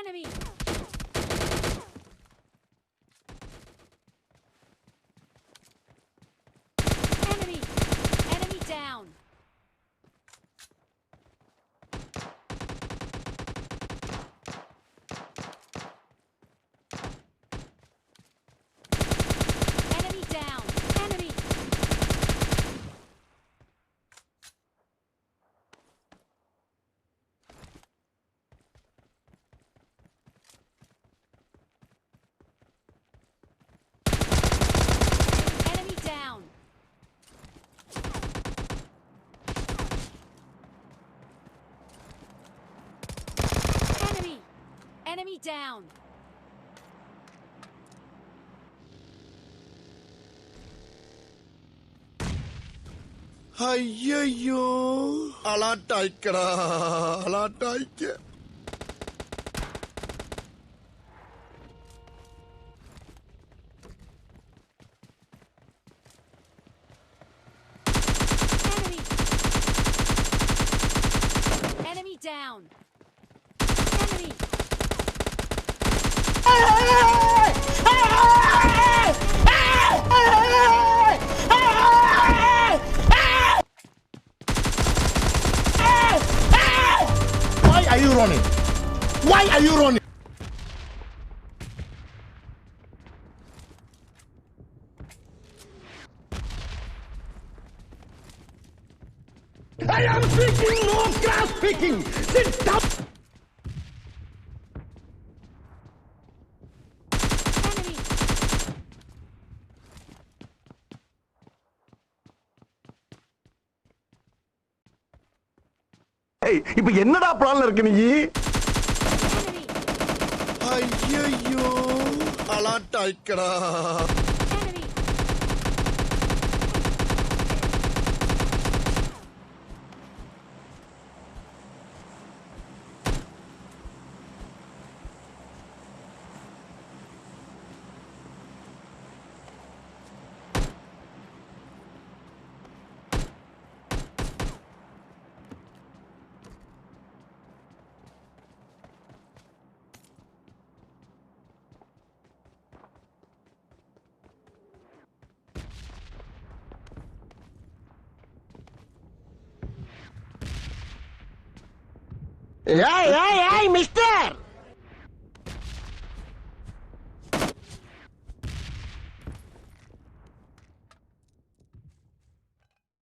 Enemy! Enemy! Enemy down! Enemy down! Enemy! Enemy down! Enemy! Enemy down! ஐயோ அலாட்டாய்க்கடா அலாட்டாய்க்க Enemy! Enemy down! Enemy! Why are you running? Why are you running? I am speaking, no grass speaking. Sit down. Enemy! Hey, இப்போ என்னடா பிளான்ல இருக்கு நீ? Enemy! ஐயோ அலாட்டாய்க்கடா Enemy! Hey, mister!